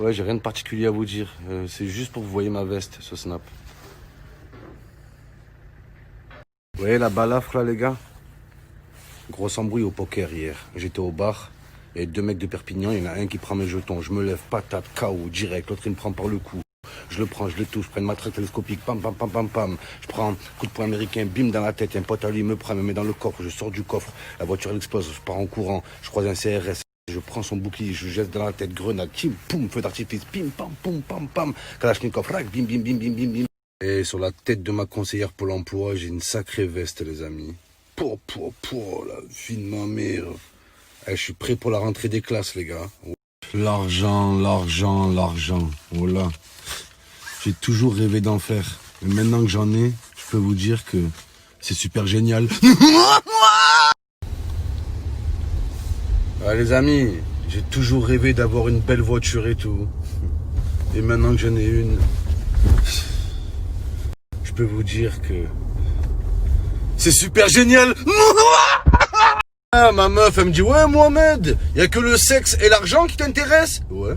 Ouais, j'ai rien de particulier à vous dire. C'est juste pour que vous voyez ma veste, ce snap. Vous voyez la balafre là, les gars? Grosse embrouille au poker hier. J'étais au bar. Il y a deux mecs de Perpignan. Il y en a un qui prend mes jetons. Je me lève, patate, KO, direct. L'autre, il me prend par le cou. Je le prends, je le touche. Je prends une matraque télescopique. Pam, pam, pam, pam, pam. Je prends un coup de poing américain. Bim dans la tête. Un pote à lui me prend, me met dans le coffre. Je sors du coffre. La voiture, elle explose. Je pars en courant. Je croise un CRS. Je prends son bouclier, je jette dans la tête, grenade, tim, poum, feu d'artifice, pim, pam, poum, pam, pam, Kalachnikov, rac, bim, bim, bim, bim, bim, bim. Et sur la tête de ma conseillère Pôle emploi, j'ai une sacrée veste, les amis. La vie de ma mère. Je suis prêt pour la rentrée des classes, les gars. L'argent, l'argent, l'argent. Voilà. J'ai toujours rêvé d'en faire. Et maintenant que j'en ai, je peux vous dire que c'est super génial. Ah, les amis, j'ai toujours rêvé d'avoir une belle voiture et tout. Et maintenant que j'en ai une, je peux vous dire que c'est super génial. Ah, ma meuf, elle me dit, ouais, Mohamed, y a que le sexe et l'argent qui t'intéressent? Ouais.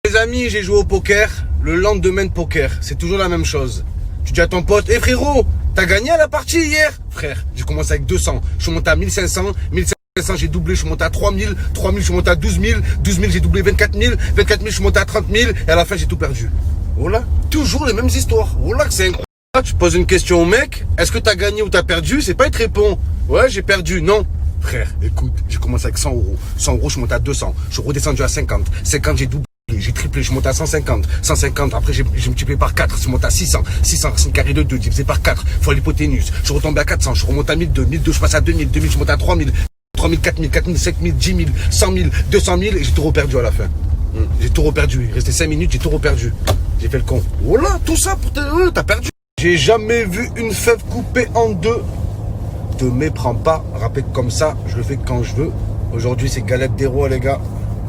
Les amis, j'ai joué au poker, le lendemain de poker, c'est toujours la même chose. Tu dis à ton pote, hé frérot, t'as gagné à la partie hier? Frère, j'ai commencé avec 200, je suis monté à 1500, 1500 j'ai doublé, je suis monté à 3000, 3000 je suis monté à 12 000, 12 000 j'ai doublé 24 000, 24 000 je suis monté à 30 000 et à la fin j'ai tout perdu. Voilà, toujours les mêmes histoires. Voilà que c'est incroyable. Tu poses une question au mec, est-ce que t'as gagné ou t'as perdu? C'est pas il te répond, ouais j'ai perdu, non. Frère, écoute, j'ai commencé avec 100 euros, 100 euros je suis monté à 200, je suis redescendu à 50, 50 j'ai doublé. J'ai triplé, je suis monté à 150, 150, après j'ai multiplié par 4, je suis monté à 600, 600 racine carrée de 2, divisé par 4, fois l'hypoténuse, je suis retombé à 400, je suis remonté à 1002, 1002 je passe à 2000, 2000 je suis monté à 3000, 3000, 4000, 4000, 5000, 10 000, 100 000, 200 000 et j'ai tout reperdu à la fin. J'ai tout reperdu, il restait 5 minutes, j'ai tout reperdu. J'ai fait le con. Voilà, tout ça pour t'as perdu. J'ai jamais vu une fève coupée en deux. Te méprends pas, rappelle comme ça, je le fais quand je veux. Aujourd'hui c'est galette des rois les gars,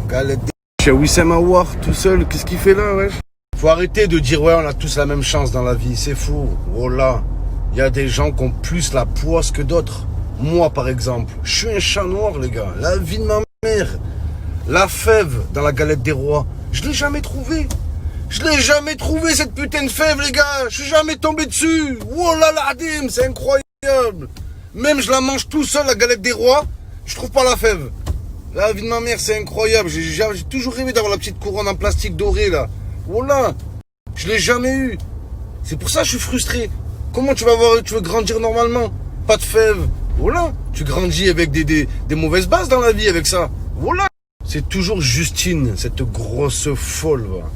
galette des... Chez Wissem Aouar, tout seul, qu'est-ce qu'il fait là, wesh? Faut arrêter de dire, ouais, on a tous la même chance dans la vie, c'est fou. Oh là, il y a des gens qui ont plus la poisse que d'autres. Moi, par exemple, je suis un chat noir, les gars. La vie de ma mère. La fève dans la galette des rois, je l'ai jamais trouvée. Je l'ai jamais trouvé, cette putain de fève, les gars. Je suis jamais tombé dessus. Oh là là, Adim, c'est incroyable. Même je la mange tout seul, la galette des rois, je trouve pas la fève. La vie de ma mère, c'est incroyable. J'ai toujours rêvé d'avoir la petite couronne en plastique doré, là. Voilà. Je l'ai jamais eu. C'est pour ça que je suis frustré. Comment tu veux grandir normalement? Pas de fève. Voilà. Tu grandis avec des mauvaises bases dans la vie avec ça. Voilà. C'est toujours Justine, cette grosse folle, va.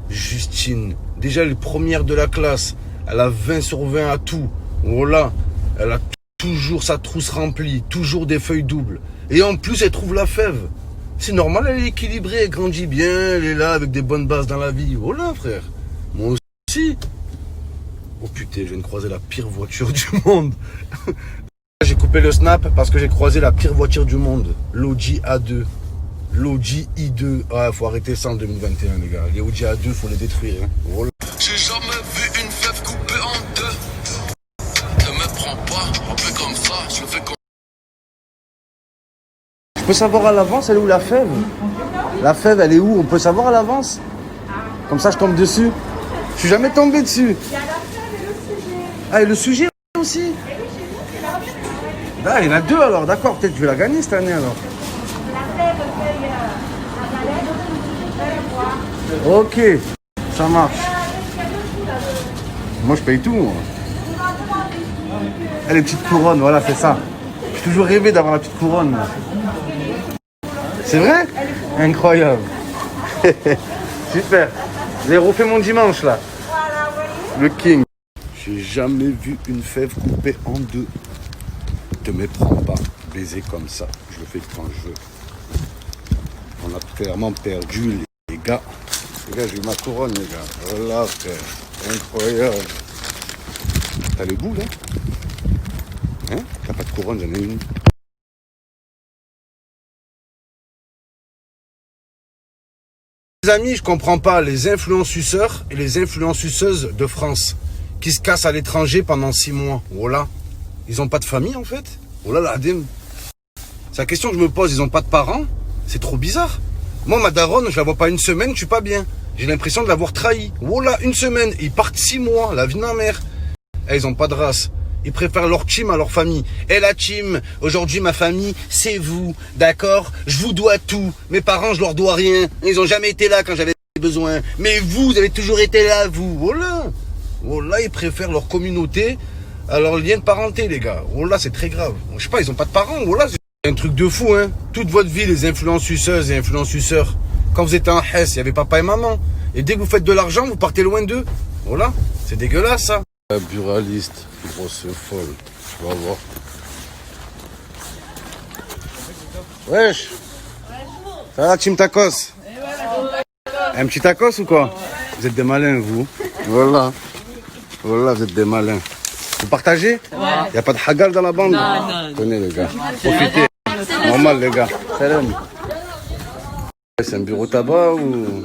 Justine. Déjà, elle est première de la classe. Elle a 20 sur 20 à tout. Voilà. Elle a toujours sa trousse remplie. Toujours des feuilles doubles. Et en plus, elle trouve la fève. C'est normal, elle est équilibrée, elle grandit bien, elle est là avec des bonnes bases dans la vie. Voilà, frère. Moi aussi. Oh putain, je viens de croiser la pire voiture du monde. J'ai coupé le snap parce que j'ai croisé la pire voiture du monde. L'Audi A2. L'Audi i2. Ah, faut arrêter ça en 2021, les gars. Les Audi A2, faut les détruire. Hein. Voilà. J'ai jamais vu une fève coupée en deux. Ne me prends pas, un peu comme ça, je le fais comme... Je peux savoir à l'avance, elle est où la fève? La fève, elle est où? On peut savoir à l'avance? Comme ça, je tombe dessus. Je suis jamais tombé dessus. Il y a la fève et le sujet. Ah, et le sujet aussi? Et oui, chez nous, c'est la fève. Ah, il y en a deux alors, d'accord. Peut-être que je vais la gagner cette année alors. La fève paye la galette, le sujet paye boire. Ok, ça marche. Moi, je paye tout, moi. Ah, les petites couronnes, voilà, c'est ça. J'ai toujours rêvé d'avoir la petite couronne. Là. C'est vrai? Incroyable. Super. J'ai refait mon dimanche, là. Le king. J'ai jamais vu une fève coupée en deux. Te méprends pas. Baiser comme ça. Je le fais quand je veux. On a clairement perdu, les gars. Les gars, j'ai eu ma couronne, les gars. Voilà, frère. Incroyable. T'as le goût, là? Hein? T'as pas de couronne, j'en ai une. Les amis, je comprends pas les influenceurs et les influenceuses de France qui se cassent à l'étranger pendant 6 mois. Voilà. Ils ont pas de famille, en fait? Oh là là, Adem. C'est la question que je me pose. Ils ont pas de parents? C'est trop bizarre. Moi, ma daronne, je la vois pas une semaine, je suis pas bien. J'ai l'impression de l'avoir trahi. Voilà, une semaine. Ils partent 6 mois, la vie de ma mère. Eh, ils ont pas de race. Ils préfèrent leur team à leur famille. Et la team, aujourd'hui, ma famille, c'est vous. D'accord? Je vous dois tout. Mes parents, je leur dois rien. Ils ont jamais été là quand j'avais besoin. Mais vous avez toujours été là, vous. Voilà. Voilà, ils préfèrent leur communauté à leur lien de parenté, les gars. Voilà, c'est très grave. Je sais pas, ils ont pas de parents. Voilà, c'est un truc de fou, hein. Toute votre vie, les influenceuses et influenceurs. Quand vous étiez en Hesse, il y avait papa et maman. Et dès que vous faites de l'argent, vous partez loin d'eux. Voilà. C'est dégueulasse, ça. La buraliste, grosse folle. Tu vas voir. Wesh. Ça va, team tacos? Un petit tacos ou quoi? Vous êtes des malins, vous. Voilà. Voilà, vous êtes des malins. Vous partagez? Il n'y a pas de hagal dans la bande? Non. Tenez, les gars. Profitez. Normal, les gars. Salam. C'est un bureau tabac ou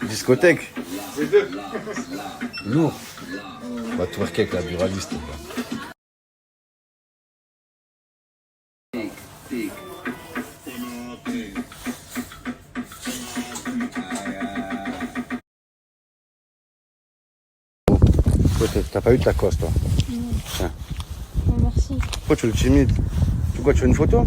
discothèque? Lourd. On va twerker avec la buraliste. T'as pas eu de tacos, toi? Non. Tiens. Non, merci. Pourquoi tu es timide? Pourquoi tu veux une photo?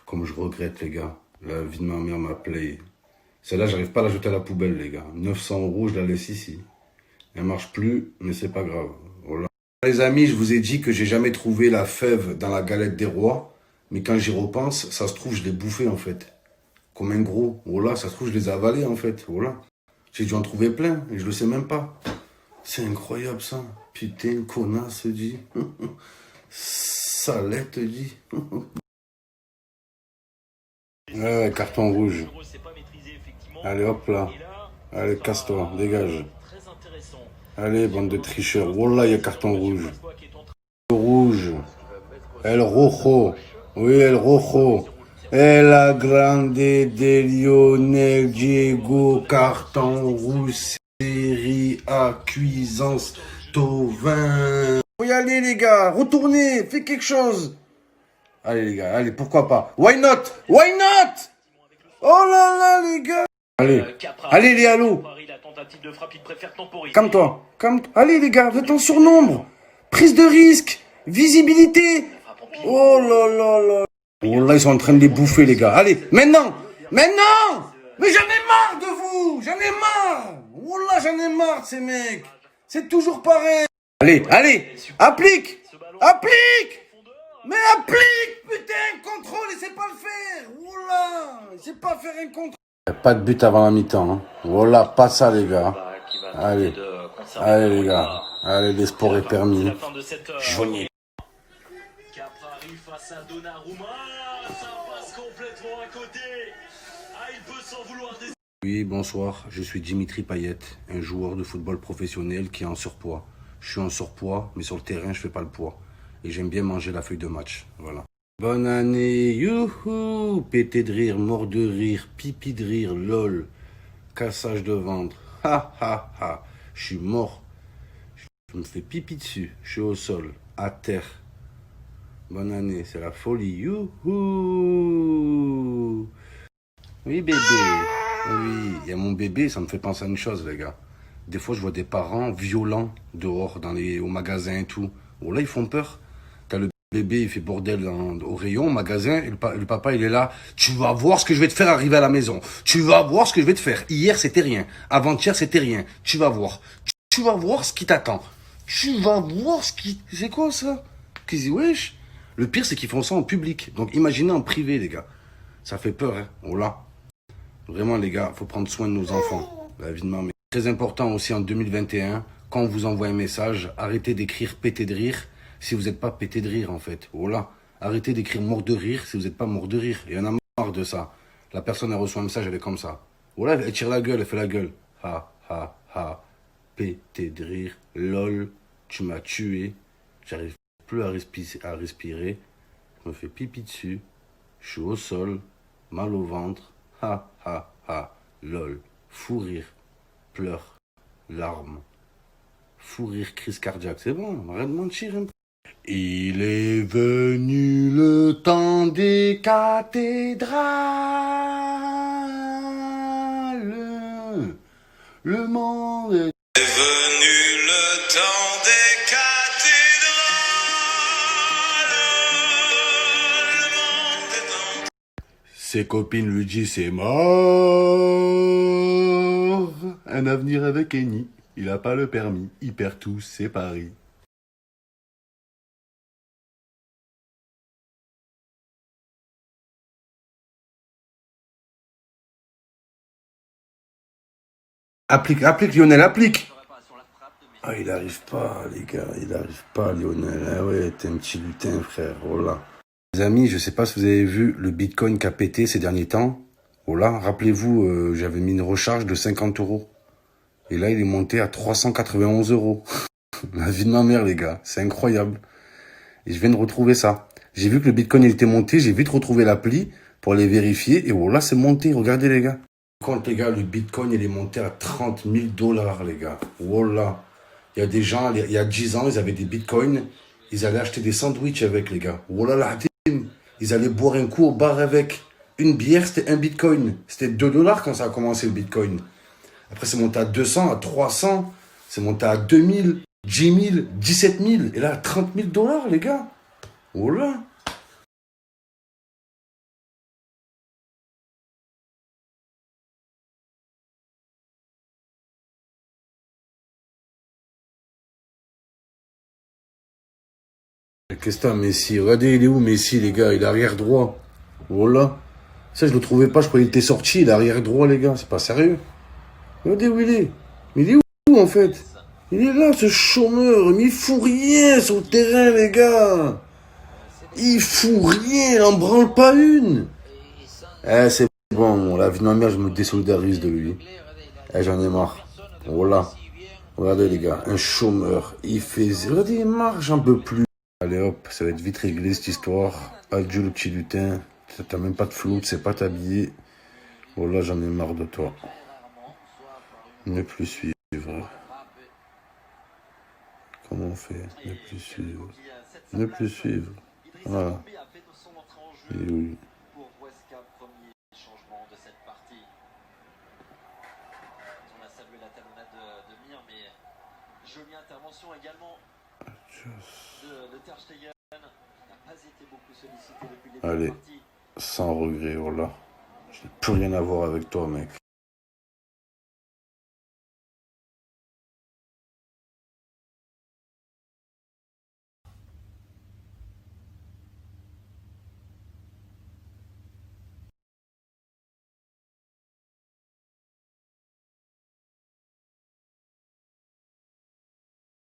Comme je regrette, les gars. La vie de ma mère m'a playé. Celle-là, j'arrive pas à la jeter à la poubelle, les gars. 900 €, je la laisse ici. Elle marche plus, mais c'est pas grave. Voilà. Les amis, je vous ai dit que j'ai jamais trouvé la fève dans la galette des rois. Mais quand j'y repense, ça se trouve, je l'ai bouffé, en fait. Comme un gros. Voilà, ça se trouve, je les ai avalés, en fait. Voilà. J'ai dû en trouver plein, et je le sais même pas. C'est incroyable, ça. Putain, connasse, dit. Salette, dit. Ouais, carton rouge. Allez, hop là. Allez, casse-toi, dégage. Allez, bande de tricheurs. Wallah, il y a carton rouge. Rouge. El rojo. Oui, el rojo. El la grande de Lionel Diego. Carton rouge. Série A. Cuisance. Tovin. Faut y aller, les gars. Retournez. Faites quelque chose. Allez, les gars. Allez, pourquoi pas. Why not? Why not? Oh là là, les gars. Allez. Allez, les hallos. Calme-toi. Allez, les gars, vous êtes en surnombre. Prise de risque. Visibilité. Oh là là là. Oh là, ils sont en train de les bouffer, les gars. Allez, maintenant. Maintenant. Mais j'en ai marre de vous. J'en ai marre. Oh là, j'en ai marre de ces mecs. C'est toujours pareil. Allez, allez. Applique. Applique. Mais applique, putain, contrôle, il sait pas le faire. Oula, il sait pas faire un contrôle. Pas de but avant la mi-temps. Hein. Voilà, pas ça, les gars. Allez, allez, les gars. Allez, les sports est permis. Johnny. Caprari face à Donnarumma, ça passe complètement à côté. Ah, il peut s'en vouloir des... Oui, bonsoir, je suis Dimitri Payet, un joueur de football professionnel qui est en surpoids. Je suis en surpoids, mais sur le terrain, je fais pas le poids. Et j'aime bien manger la feuille de match, voilà. Bonne année, youhou, pété de rire, mort de rire, pipi de rire, lol, cassage de ventre, ha ha ha, je suis mort, je me fais pipi dessus, je suis au sol, à terre. Bonne année, c'est la folie, youhou. Oui bébé, oui, il y a mon bébé, ça me fait penser à une chose les gars. Des fois je vois des parents violents dehors, au magasin et tout, oh là ils font peur. T'as le bébé, il fait bordel au rayon, au magasin, et le papa, il est là. Tu vas voir ce que je vais te faire arriver à la maison. Tu vas voir ce que je vais te faire. Hier, c'était rien. Avant-hier, c'était rien. Tu vas voir. Tu vas voir ce qui t'attend. Tu vas voir ce qui... C'est quoi, ça? Qu'ils disent, wesh. Le pire, c'est qu'ils font ça en public. Donc, imaginez en privé, les gars. Ça fait peur, hein. Oh là. Vraiment, les gars, faut prendre soin de nos enfants. La vie de ma mère. Très important aussi en 2021, quand on vous envoie un message, arrêtez d'écrire pété de rire. si vous n'êtes pas pété de rire, en fait. Voilà. Arrêtez d'écrire mort de rire si vous n'êtes pas mort de rire. Il y en a marre de ça. La personne, elle reçoit un message, elle est comme ça. Voilà, elle tire la gueule, elle fait la gueule. Ha, ha, ha. Pété de rire. Lol, tu m'as tué. J'arrive plus à respirer. Je me fais pipi dessus. Je suis au sol. Mal au ventre. Ha, ha, ha. Lol. Fou rire. Pleurs. Larmes. Fou rire, crise cardiaque. C'est bon, arrête de mentir un peu. Il est venu le temps des cathédrales. Le monde est venu le temps des cathédrales. Ses copines lui disent c'est mort. Un avenir avec Eni. Il a pas le permis. Il perd tout, c'est Paris. Applique, Lionel, applique. Ah, il arrive pas, les gars, il arrive pas, Lionel. Ah ouais, t'es un petit lutin, frère, voilà. Les amis, je sais pas si vous avez vu le Bitcoin qui a pété ces derniers temps. Voilà, rappelez-vous, j'avais mis une recharge de 50 €. Et là, il est monté à 391 €. La vie de ma mère, les gars, c'est incroyable. Et je viens de retrouver ça. J'ai vu que le Bitcoin, il était monté, j'ai vite retrouvé l'appli pour aller vérifier. Et voilà, c'est monté, regardez, les gars. Quand les gars, le Bitcoin, il est monté à 30 000 $, les gars. Voilà. Il y a des gens, il y a 10 ans, ils avaient des Bitcoins. Ils allaient acheter des sandwichs avec, les gars. Voilà, là, ils allaient boire un coup au bar avec. Une bière, c'était un Bitcoin. C'était 2 $ quand ça a commencé, le Bitcoin. Après, c'est monté à 200, à 300. C'est monté à 2000, 10 000, 17 000. Et là, 30 000 $, les gars. Voilà. Qu'est-ce que t'as, Messi? Regardez, il est où, Messi, les gars? Il est arrière droit. Voilà. Ça, je le trouvais pas, je croyais qu'il était sorti. Il est arrière droit, les gars. C'est pas sérieux. Regardez où il est. Mais il est où, en fait? Il est là, ce chômeur. Mais il fout rien sur le terrain, les gars. Il fout rien, il en branle pas une. Eh, c'est bon, la vie de ma mère, je me désolidarise de lui. Eh, j'en ai marre. Voilà. Regardez, les gars, un chômeur. Il fait... Regardez, il marche, j'en peux plus. Allez hop, ça va être vite réglé cette histoire. Adieu le petit lutin. T'as même pas de flou, tu sais pas t'habiller. Voilà, j'en ai marre de toi. Ne plus suivre. Comment on fait? Ne plus suivre. Ne plus suivre. Voilà. Et oui. Jolie intervention également de Ter Stegen. Il n'a pas été beaucoup sollicité depuis le début de la Allez, partie. sans regret, voilà. Je n'ai plus rien à voir avec toi, mec.